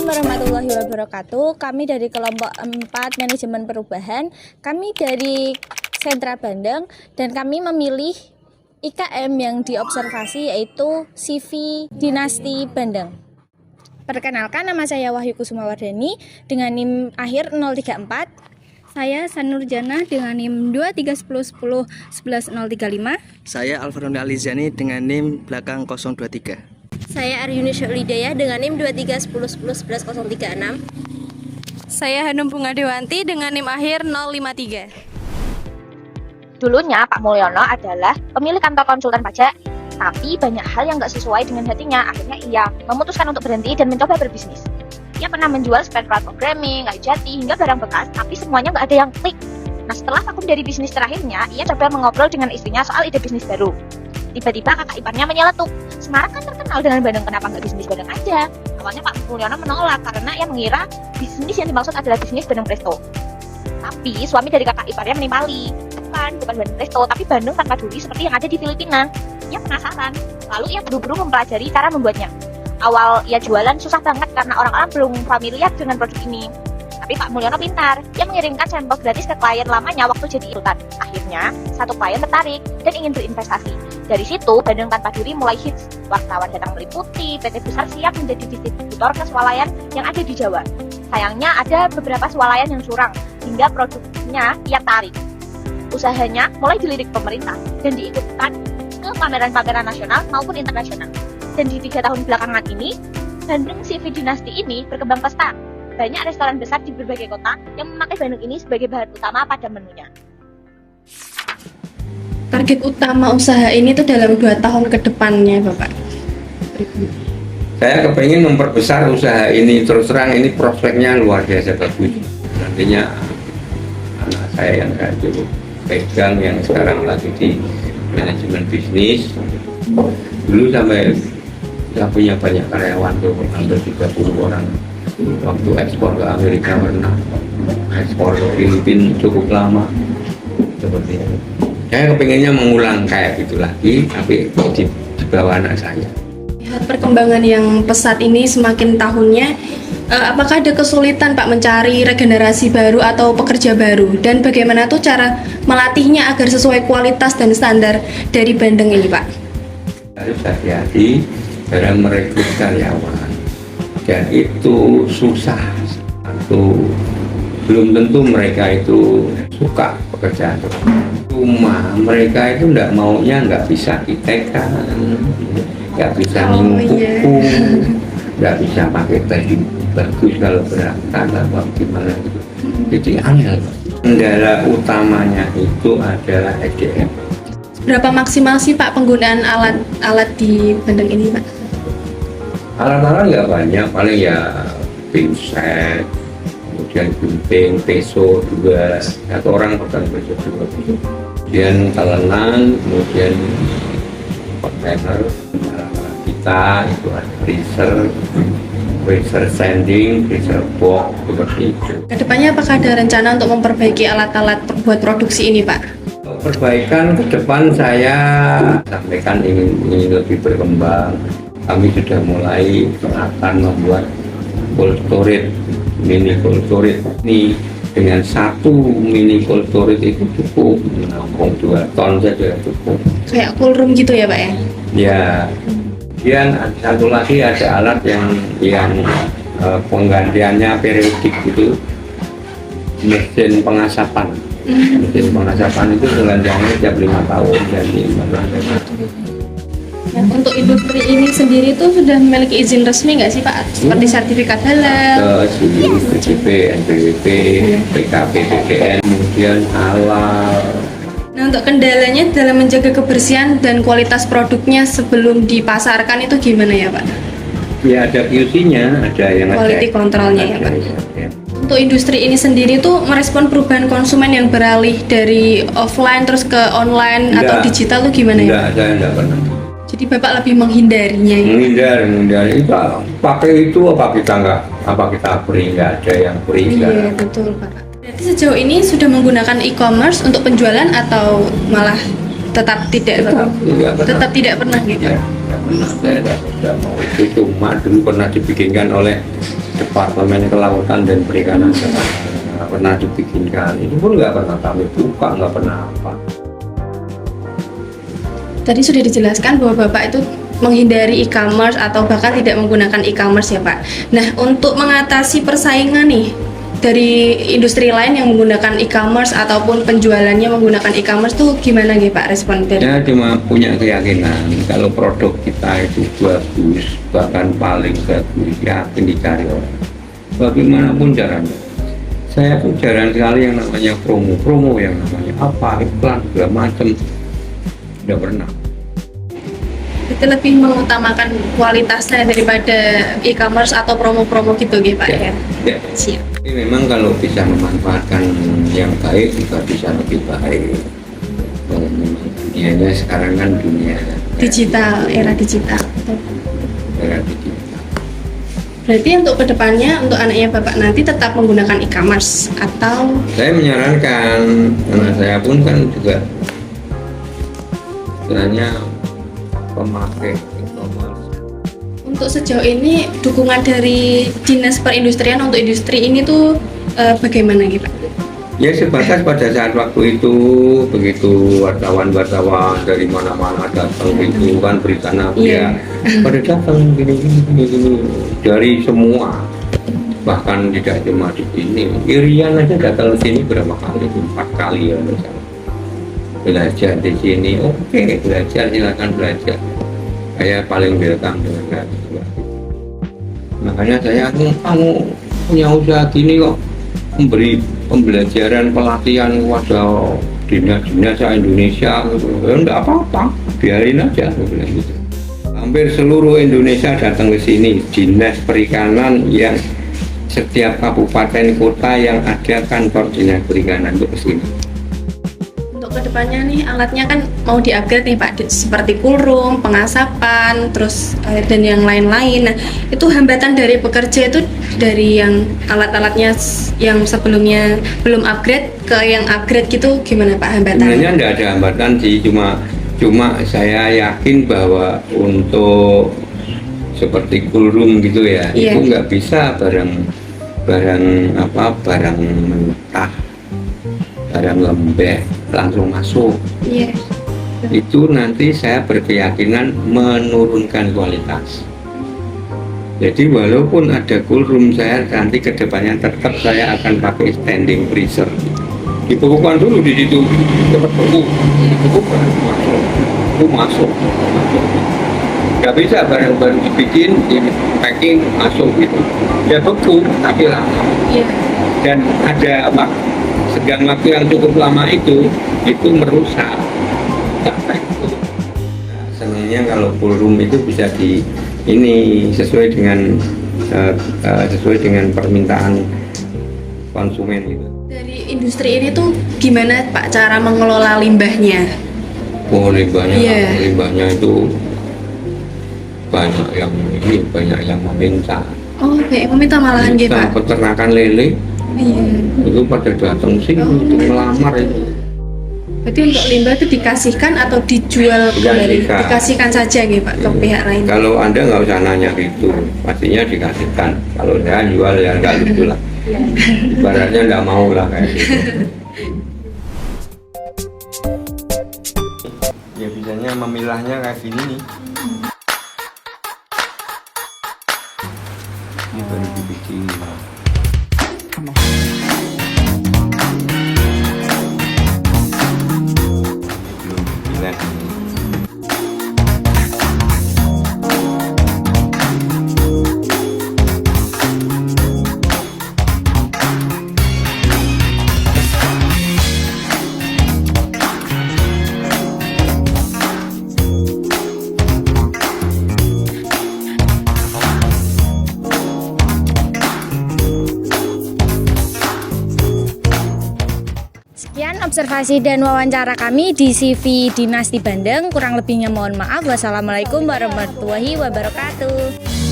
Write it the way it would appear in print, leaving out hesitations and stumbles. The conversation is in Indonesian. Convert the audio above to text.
warahmatullahi wabarakatuh. Kami dari kelompok 4 manajemen perubahan. Kami dari Sentra Bandeng dan kami memilih IKM yang diobservasi yaitu CV Dinasti Bandeng. Perkenalkan, nama saya Wahyu Kusumawardani dengan NIM akhir 034. Saya Sanur Jana dengan NIM 2310111035. Saya Alvaroni Alizani dengan NIM belakang 023. Saya Aryuni Syulidaya dengan NIM 2310111036. Saya Hanum Bunga Dewanti dengan NIM akhir 053. Dulunya Pak Mulyono adalah pemilik kantor konsultan pajak, tapi banyak hal yang nggak sesuai dengan hatinya. Akhirnya ia memutuskan untuk berhenti dan mencoba berbisnis. Ia pernah menjual spare part programming, kayu jati, hingga barang bekas, tapi semuanya nggak ada yang klik. Nah, setelah vakum dari bisnis terakhirnya, ia coba mengobrol dengan istrinya soal ide bisnis baru. Tiba-tiba kakak iparnya menyeletuk, Semarang kan terkenal dengan Bandeng, kenapa nggak bisnis Bandeng aja? Awalnya Pak Mulyono menolak karena ia mengira bisnis yang dimaksud adalah bisnis Bandeng Presto. Tapi suami dari kakak iparnya menimpali, bukan Bandeng Presto, tapi Bandeng tanpa duri seperti yang ada di Filipina. Ia penasaran, lalu ia buru-buru mempelajari cara membuatnya. Awal ia jualan susah banget karena orang-orang belum familiar dengan produk ini. Tapi Pak Mulyono pintar, ia mengirimkan sampel gratis ke klien lamanya waktu jadi ikutan. Akhirnya, satu klien tertarik dan ingin berinvestasi. Dari situ, Bandeng tanpa duri mulai hits. Wartawan datang meliputi, PT Besar siap menjadi distributor ke swalayan yang ada di Jawa. Sayangnya ada beberapa swalayan yang curang, hingga produknya ia tarik. Usahanya mulai dilirik pemerintah dan diikutkan ke pameran-pameran nasional maupun internasional. Dan di 3 tahun belakangan ini, Bandeng CV Dinasti ini berkembang pesat. Banyak restoran besar di berbagai kota yang memakai bandeng ini sebagai bahan utama pada menunya. Target utama usaha ini tuh dalam 2 tahun ke depannya, Bapak. Saya kepingin memperbesar usaha ini, terus terang ini prospeknya luar biasa bagus. Nantinya anak saya yang saya dulu pegang yang sekarang lagi di manajemen bisnis. Dulu sampai saya punya banyak karyawan tuh, hampir 30 orang. Waktu ekspor ke Amerika pernah, ekspor ke Filipina cukup lama seperti itu. Saya kepinginnya mengulang kayak gitu lagi, tapi di bawah anak saya. Lihat perkembangan yang pesat ini semakin tahunnya, apakah ada kesulitan Pak mencari regenerasi baru atau pekerja baru? Dan bagaimana tuh cara melatihnya agar sesuai kualitas dan standar dari Bandeng ini, Pak? Harus hati-hati dalam merekrut karyawan. Dan itu susah. Belum tentu mereka itu suka pekerjaan. Cuma mereka itu nggak bisa ITK, nggak bisa minum kuku, nggak bisa pakai baju bagus kalau berangkat atau gimana gitu. Jadi angel. Kendala utamanya itu adalah SDM. Berapa maksimal sih Pak penggunaan alat di Bandeng ini, Pak? Alat-alat nggak banyak, paling ya pinset, kemudian gunting, peso juga, atau orang pegang peso juga. Kemudian talenan, kemudian container, kita itu ada freezer sanding, freezer box, seperti itu. Kedepannya apakah ada rencana untuk memperbaiki alat-alat buat produksi ini, Pak? Perbaikan ke depan saya sampaikan ingin lebih berkembang. Kami sudah mulai akan membuat cold storage, mini cold storage. Ini dengan 1 mini cold storage itu cukup menampung 2 ton saja cukup. Kayak cool room gitu ya, Pak ya? Ya. Kemudian satu lagi ada alat yang penggantiannya periodik gitu, mesin pengasapan. Mesin pengasapan itu penggantiannya tiap 5 tahun jadi Untuk industri ini sendiri tuh sudah memiliki izin resmi nggak sih Pak? Seperti sertifikat halal? BPJP, NPWP, PKP, PPN, kemudian halal. Nah, untuk kendalanya dalam menjaga kebersihan dan kualitas produknya sebelum dipasarkan itu gimana ya Pak? Ya ada QC-nya, ada yang quality control-nya ya Pak. Ya. Untuk industri ini sendiri tuh merespon perubahan konsumen yang beralih dari offline terus ke online atau digital tuh gimana ya? Saya enggak pernah. Jadi Bapak lebih menghindarinya ya? Menghindari itu pakai itu apa kita free, nggak ada yang free. Iya betul Pak. Berarti sejauh ini sudah menggunakan e-commerce untuk penjualan atau malah tetap tidak pernah gitu? Ya. Saya tidak mau itu, cuma dulu pernah dibikinkan oleh Departemen Kelautan dan Perikanan, pernah dibikinkan, itu pun nggak pernah kami buka, nggak pernah apa. Tadi sudah dijelaskan bahwa Bapak itu menghindari e-commerce atau bahkan tidak menggunakan e-commerce ya Pak. Nah, untuk mengatasi persaingan nih dari industri lain yang menggunakan e-commerce ataupun penjualannya menggunakan e-commerce tuh gimana nih Pak respon dari? Saya cuma punya keyakinan kalau produk kita itu bagus, bahkan paling bagus, yakin dicari orang. Bagaimanapun caranya. Saya tuh jarang sekali yang namanya promo yang namanya apa, iklan, segala macam. Tidak pernah. Itu lebih mengutamakan kualitasnya daripada e-commerce atau promo-promo gitu gitu Pak ya? Ya. Siap. Tapi memang kalau bisa memanfaatkan yang baik juga bisa lebih baik. Kalau memang dunianya sekarang kan dunia Digital, era digital. era digital. Berarti untuk kedepannya, untuk anaknya Bapak nanti tetap menggunakan e-commerce atau? Saya menyarankan, karena saya pun kan juga sebenarnya pemakai e-commerce. Untuk sejauh ini dukungan dari Dinas Perindustrian untuk industri ini tuh bagaimana gitu Pak? Ya sebatas pada saat waktu itu begitu wartawan-wartawan dari mana-mana datang itu kan berita Nabia pada datang gini dari semua, bahkan tidak cuma di sini, Irian aja datang ke sini berapa kali, 4 kali ya misalnya. Belajar di sini, oke, belajar, silakan belajar. Saya paling welcome dengan itu. Makanya saya kamu punya usaha gini kok, memberi pembelajaran pelatihan kepada dinas-dinas Indonesia gitu. Ya enggak apa-apa, biarin aja gitu. Hampir seluruh Indonesia datang ke sini, dinas perikanan yang setiap kabupaten kota yang ada kantor dinas perikanan itu ke sini. Untuk kedepannya nih alatnya kan mau di-upgrade nih Pak, seperti coolroom, pengasapan, terus dan yang lain-lain. Nah, itu hambatan dari pekerja itu dari yang alat-alatnya yang sebelumnya belum upgrade ke yang upgrade gitu gimana Pak hambatannya? Sebenarnya tidak ada hambatan sih, cuma saya yakin bahwa untuk seperti coolroom gitu ya, itu nggak bisa barang mentah, barang lembek langsung masuk. Itu nanti saya berkeyakinan menurunkan kualitas. Jadi walaupun ada coolroom, saya nanti kedepannya tetap saya akan pakai standing freezer. Dibekukan dulu di situ, cepat beku, dibekukan masuk. Gak bisa barang baru dibikin, di packing masuk gitu. Ya beku tapi lama. Dan ada apa? Segang waktu yang cukup lama itu merusak. Sampai itu. Nah, senangnya kalau coolroom itu bisa sesuai dengan permintaan konsumen gitu. Dari industri ini tuh gimana Pak cara mengelola limbahnya? Oh limbahnya itu banyak yang meminta. Oh kayak meminta malahan gitu Pak? Peternakan lele itu pada datang sini untuk melamar itu. Berarti untuk limbah itu dikasihkan atau dijual kembali? Dikasihkan saja gitu Pak ke pihak lain? Kalau Anda nggak usah nanya gitu, pastinya dikasihkan. Kalau saya jual ya nggak gitu lah. Ibaratnya nggak mau lah kayak gitu. Ya biasanya memilahnya kayak gini nih. Ini baru dibikin. Belum dipilah. Sekian observasi dan wawancara kami di CV Dinas di Bandeng. Kurang lebihnya mohon maaf. Wassalamualaikum warahmatullahi wabarakatuh.